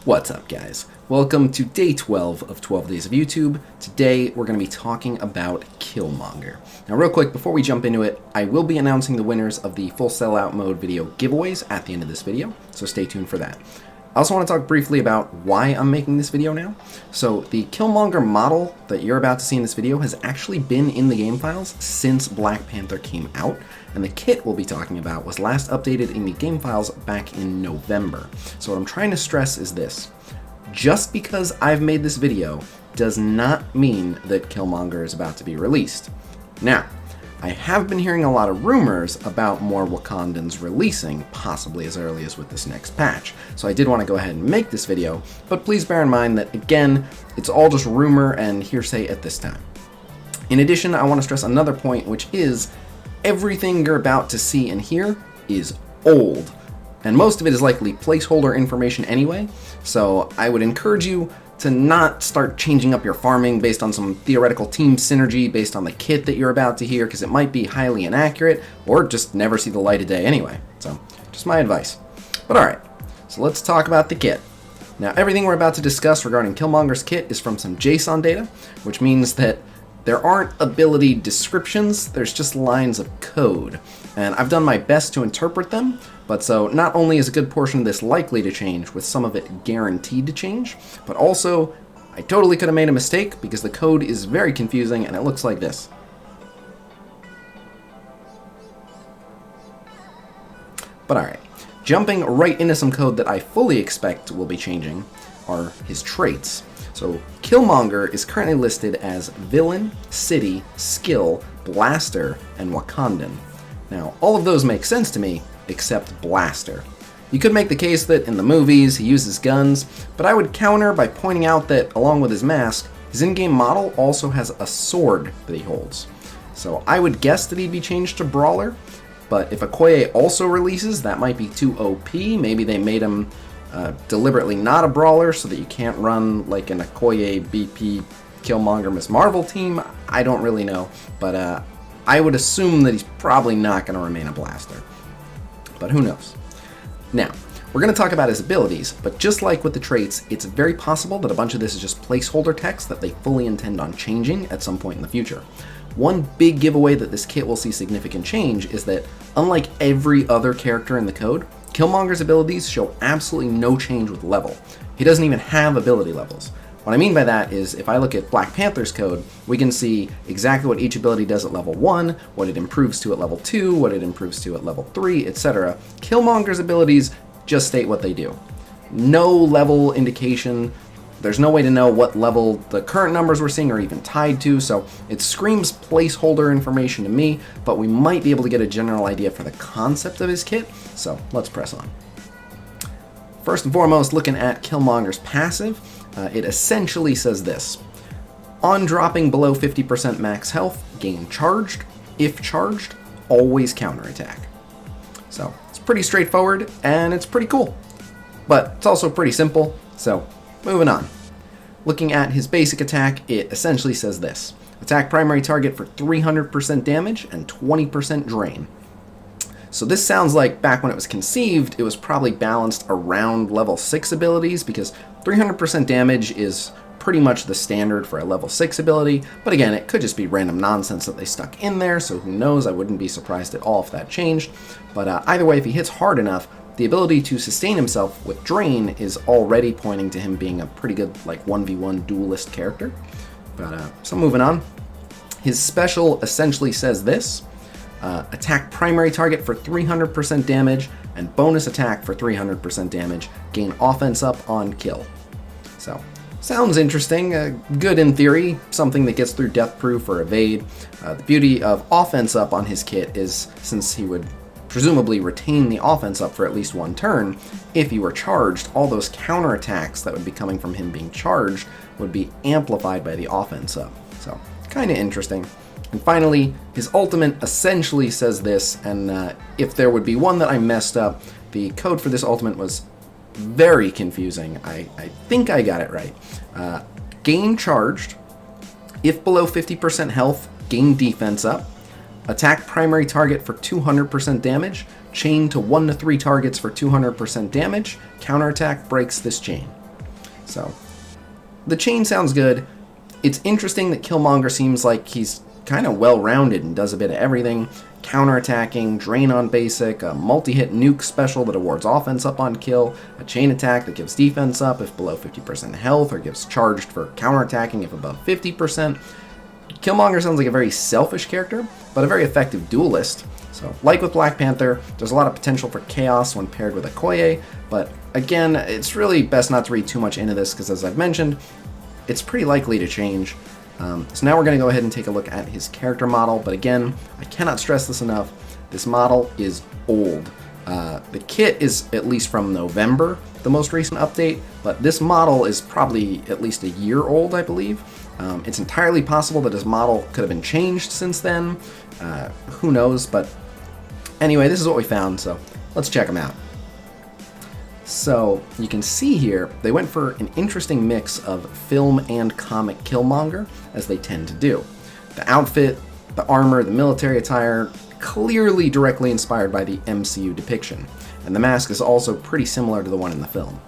What's up, guys? Welcome to day 12 of 12 Days of YouTube. Today we're going to be talking about Killmonger. Now real quick, before we jump into it, I will be announcing the winners of the full sellout mode video giveaways at the end of this video, so stay tuned for that. I also want to talk briefly about why I'm making this video now. So the Killmonger model that you're about to see in this video has actually been in the game files since Black Panther came out, and the kit we'll be talking about was last updated in the game files back in November. So what I'm trying to stress is this. Just because I've made this video does not mean that Killmonger is about to be released. Now, I have been hearing a lot of rumors about more Wakandans releasing, possibly as early as with this next patch. So I did want to go ahead and make this video, but please bear in mind that, again, it's all just rumor and hearsay at this time. In addition, I want to stress another point, which is everything you're about to see and hear is old. And most of it is likely placeholder information anyway, so I would encourage you to not start changing up your farming based on some theoretical team synergy based on the kit that you're about to hear, because it might be highly inaccurate, or just never see the light of day anyway. So, just my advice. But alright, so let's talk about the kit. Now, everything we're about to discuss regarding Killmonger's kit is from some JSON data, which means that there aren't ability descriptions, there's just lines of code. And I've done my best to interpret them, but so not only is a good portion of this likely to change, with some of it guaranteed to change, but also I totally could have made a mistake because the code is very confusing and it looks like this. But alright, jumping right into some code that I fully expect will be changing are his traits. So Killmonger is currently listed as Villain, City, Skill, Blaster, and Wakandan. Now, all of those make sense to me, except Blaster. You could make the case that in the movies he uses guns, but I would counter by pointing out that, along with his mask, his in-game model also has a sword that he holds. So I would guess that he'd be changed to Brawler, but if Okoye also releases, that might be too OP. Maybe they made him deliberately not a Brawler so that you can't run like an Okoye, BP, Killmonger, Ms. Marvel team. I don't really know, but I would assume that he's probably not going to remain a Blaster. But who knows? Now, we're going to talk about his abilities, but just like with the traits, it's very possible that a bunch of this is just placeholder text that they fully intend on changing at some point in the future. One big giveaway that this kit will see significant change is that, unlike every other character in the code, Killmonger's abilities show absolutely no change with level. He doesn't even have ability levels. What I mean by that is, if I look at Black Panther's code, we can see exactly what each ability does at level 1, what it improves to at level 2, what it improves to at level 3, etc. Killmonger's abilities just state what they do. No level indication, there's no way to know what level the current numbers we're seeing are even tied to, so it screams placeholder information to me, but we might be able to get a general idea for the concept of his kit, so let's press on. First and foremost, looking at Killmonger's passive, it essentially says this. On dropping below 50% max health, gain charged. If charged, always counterattack. So, it's pretty straightforward, and it's pretty cool. But it's also pretty simple, so moving on. Looking at his basic attack, it essentially says this. Attack primary target for 300% damage and 20% drain. So this sounds like back when it was conceived, it was probably balanced around level 6 abilities, because 300% damage is pretty much the standard for a level 6 ability, but again, it could just be random nonsense that they stuck in there, so who knows, I wouldn't be surprised at all if that changed. But either way, if he hits hard enough, the ability to sustain himself with Drain is already pointing to him being a pretty good, like, 1v1 duelist character. But, so moving on. His special essentially says this. Attack primary target for 300% damage, and bonus attack for 300% damage. Gain offense up on kill. So, sounds interesting. Good in theory. Something that gets through death proof or evade. The beauty of offense up on his kit is, since he would presumably retain the offense up for at least one turn, if he were charged, all those counterattacks that would be coming from him being charged would be amplified by the offense up. So, kind of interesting. And finally, his ultimate essentially says this, and if there would be one that I messed up, the code for this ultimate was very confusing. I think I got it right. Gain charged. If below 50% health, gain defense up. Attack primary target for 200% damage. Chain to 1 to 3 targets for 200% damage. Counterattack breaks this chain. So the chain sounds good. It's interesting that Killmonger seems like he's kind of well-rounded and does a bit of everything. Counterattacking, drain on basic, a multi-hit nuke special that awards offense up on kill, a chain attack that gives defense up if below 50% health, or gives charged for counterattacking if above 50%. Killmonger sounds like a very selfish character, but a very effective duelist. So, like with Black Panther, there's a lot of potential for chaos when paired with Okoye, but again, it's really best not to read too much into this, because as I've mentioned, it's pretty likely to change. So now we're going to go ahead and take a look at his character model, but again, I cannot stress this enough, this model is old. The kit is at least from November, the most recent update, but this model is probably at least a year old, I believe. It's entirely possible that his model could have been changed since then. Who knows, but anyway, this is what we found, so let's check him out. So you can see here, they went for an interesting mix of film and comic Killmonger, as they tend to do. The outfit, the armor, the military attire, clearly directly inspired by the MCU depiction, and the mask is also pretty similar to the one in the film.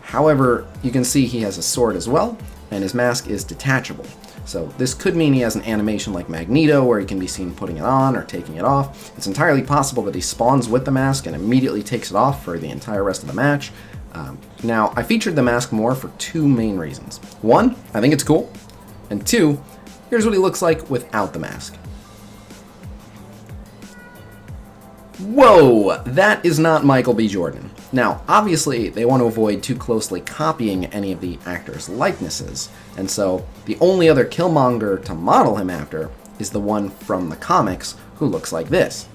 However, you can see he has a sword as well, and his mask is detachable. So this could mean he has an animation like Magneto, where he can be seen putting it on or taking it off. It's entirely possible that he spawns with the mask and immediately takes it off for the entire rest of the match. Now, I featured the mask more for two main reasons. One, I think it's cool, and two, here's what he looks like without the mask. Whoa, that is not Michael B. Jordan. Now, obviously, they want to avoid too closely copying any of the actors' likenesses, and so the only other Killmonger to model him after is the one from the comics who looks like this.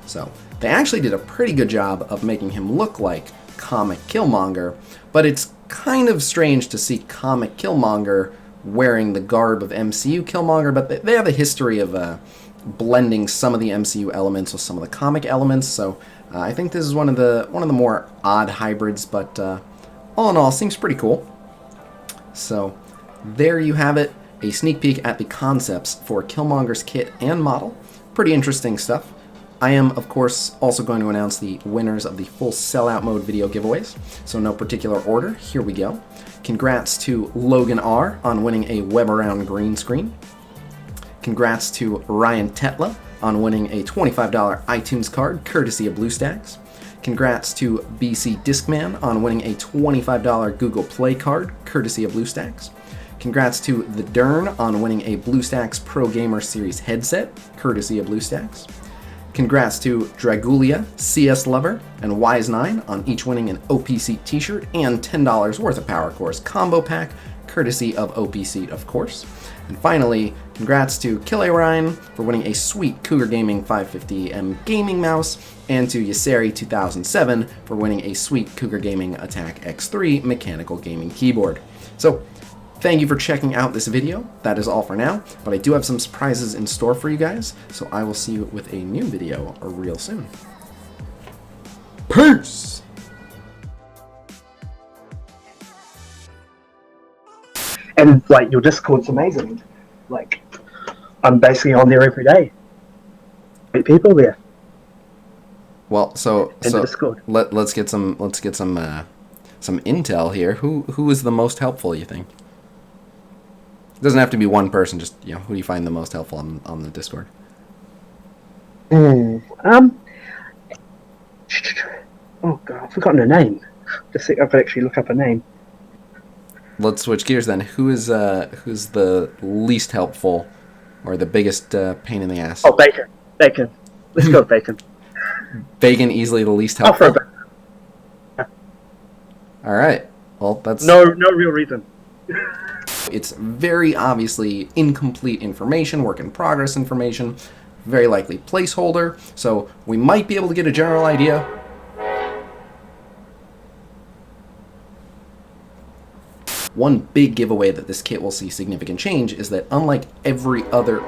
So, they actually did a pretty good job of making him look like comic Killmonger, but it's kind of strange to see comic Killmonger wearing the garb of MCU Killmonger, but they have a history of blending some of the MCU elements with some of the comic elements, so I think this is one of the more odd hybrids, but all in all, seems pretty cool. So there you have it, a sneak peek at the concepts for Killmonger's kit and model. Pretty interesting stuff. I am, of course, also going to announce the winners of the full sellout mode video giveaways, so no particular order, here we go. Congrats to Logan R on winning a web around green screen. Congrats to Ryan Tetla on winning a $25 iTunes card courtesy of Bluestacks. Congrats to BC Discman on winning a $25 Google Play card courtesy of Bluestacks. Congrats to The Dern on winning a Bluestacks Pro Gamer Series headset courtesy of Bluestacks. Congrats to Dragulia, CS Lover, and Wise9 on each winning an OPC t-shirt and $10 worth of Power Course combo pack, courtesy of OPC, of course. And finally, congrats to Killmonger for winning a sweet Cougar Gaming 550M gaming mouse, and to Yaseri 2007 for winning a sweet Cougar Gaming Attack X3 mechanical gaming keyboard. So, thank you for checking out this video. That is all for now, but I do have some surprises in store for you guys, so I will see you with a new video real soon. Peace! And like your Discord's amazing. Like I'm basically on there every day. Great people there. Well, so Discord. let's get some intel here. Who is the most helpful, you think? It doesn't have to be one person, just, you know, who do you find the most helpful on the Discord? Oh god, I've forgotten her name. Just think I could actually look up her name. Let's switch gears then. Who's the least helpful, or the biggest pain in the ass? Oh, Bacon. Let's go with Bacon. Bacon easily the least helpful. Oh, for a All right. Well, that's no real reason. It's very obviously incomplete information, work in progress information, very likely placeholder. So we might be able to get a general idea. One big giveaway that this kit will see significant change is that unlike every other